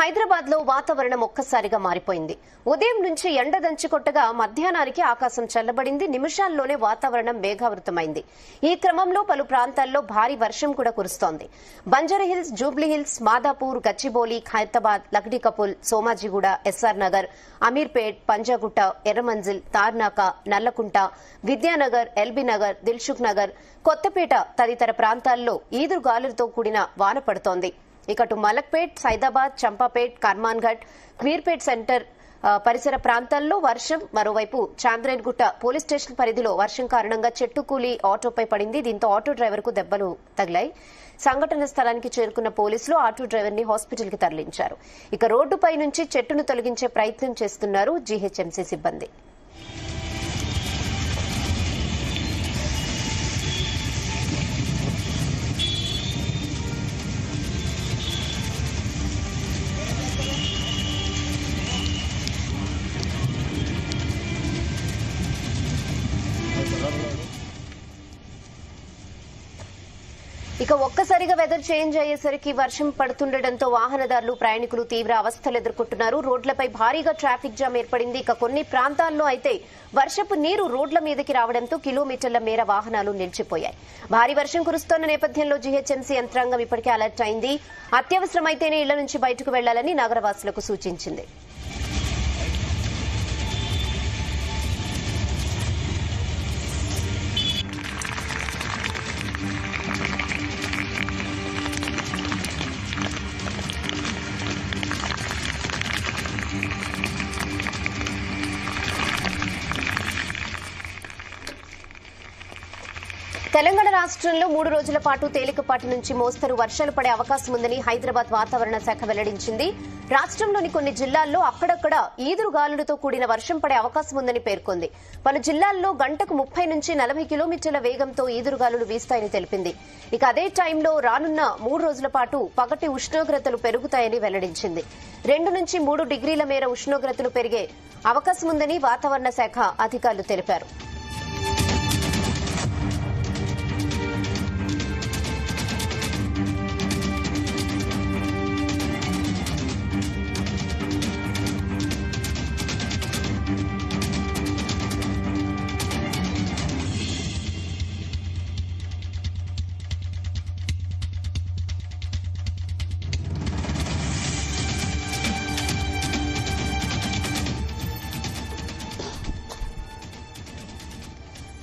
హైదరాబాద్ లో వాతావరణం ఒక్కసారిగా మారిపోయింది. ఉదయం నుంచి ఎండ దంచి కొట్టగా మధ్యాహ్నానికి ఆకాశం చల్లబడింది. నిమిషాల్లోనే వాతావరణం మేఘావృతమైంది. ఈ క్రమంలో పలు ప్రాంతాల్లో భారీ వర్షం కూడా కురుస్తోంది. బంజారాహిల్స్, జూబ్లీహిల్స్, మాదాపూర్, గచ్చిబౌలి, ఖైరతాబాద్, లక్డీకపుల్, సోమాజిగూడ, ఎస్ఆర్ నగర్, అమీర్పేట్, పంజాగుట్ట, ఎర్రమంజిల్, తార్నాక, నల్లకుంట, విద్యానగర్, ఎల్బీ నగర్, దిల్సుఖ్ నగర్, కొత్తపేట తదితర ప్రాంతాల్లో ఈదురుగాలులతో కూడిన వాన పడుతోంది. ఇక అటు మలక్పేట్, సైదాబాద్, చంపాపేట్, కర్మాన్ఘట్, మీర్పేట్ సెంటర్ పరిసర ప్రాంతాల్లో వర్షం. మరోవైపు చాంద్రేన్గుట్ట పోలీస్ స్టేషన్ పరిధిలో వర్షం కారణంగా చెట్టు కూలి ఆటోపై పడింది. దీంతో ఆటో డ్రైవర్ కు దెబ్బలు తగిలాయి. సంఘటన స్థలానికి చేరుకున్న పోలీసులు ఆటో డ్రైవర్ ని హాస్పిటల్ కి తరలించారు. ఇక రోడ్డుపై నుంచి చెట్టును తొలగించే ప్రయత్నం చేస్తున్నారు జీహెచ్ఎంసీ సిబ్బంది. ఇక ఒక్కసారిగా వెదర్ చేంజ్ అయ్యేసరికి వర్షం పడుతుండటంతో వాహనదారులు, ప్రయాణికులు తీవ్ర అవస్థలు ఎదుర్కొంటున్నారు. రోడ్లపై భారీగా ట్రాఫిక్ జామ్ ఏర్పడింది. ఇక కొన్ని ప్రాంతాల్లో అయితే వర్షపు నీరు రోడ్ల మీదకి రావడంతో కిలోమీటర్ల మేర వాహనాలు నిలిచిపోయాయి. భారీ వర్షం కురుస్తోన్న నేపథ్యంలో జీహెచ్ఎంసీ యంత్రాంగం ఇప్పటికే అలర్ట్ అయింది. అత్యవసరమైతేనే ఇళ్ల నుంచి బయటకు వెళ్లాలని నగరవాసులకు సూచించింది. తెలంగాణ రాష్ట్రంలో 3 రోజుల పాటు తేలికపాటి నుంచి మోస్తరు వర్షాలు పడే అవకాశం ఉందని హైదరాబాద్ వాతావరణ శాఖ వెల్లడించింది. రాష్ట్రంలోని కొన్ని జిల్లాల్లో అక్కడక్కడ ఈదురుగాలులతో కూడిన వర్షం పడే అవకాశం ఉందని పేర్కొంది. పలు జిల్లాల్లో గంటకు 30 నుంచి 40 కిలోమీటర్ల వేగంతో ఈదురుగాలులు వీస్తాయని తెలిపింది. ఇక అదే టైంలో రానున్న 3 రోజుల పాటు పగటి ఉష్ణోగ్రతలు పెరుగుతాయని వెల్లడించింది. 2 నుంచి 3 డిగ్రీల మేర ఉష్ణోగ్రతలు పెరిగే అవకాశం ఉందని వాతావరణ శాఖ అధికారులు తెలిపారు.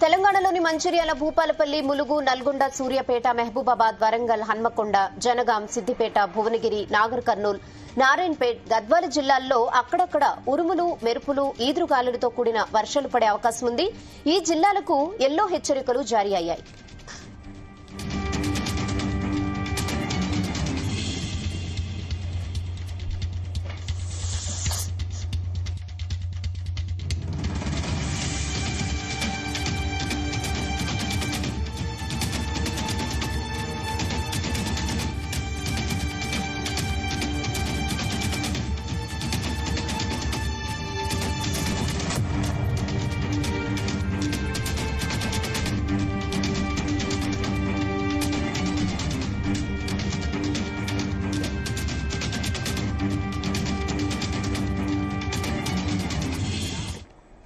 తెలంగాణలోని మంచిర్యాల, భూపాలపల్లి, ములుగు, నల్గొండ, సూర్యాపేట, మహబూబాబాద్, వరంగల్, హన్మకొండ, జనగాం, సిద్దిపేట, భువనగిరి, నాగర్ కర్నూల్, నారాయణపేట్, గద్వాల జిల్లాల్లో అక్కడక్కడ ఉరుములు, మెరుపులు, ఈదురుగాలులతో కూడిన వర్షాలు పడే అవకాశం ఉంది. ఈ జిల్లాలకు ఎల్లో హెచ్చరికలు జారీ అయ్యాయి.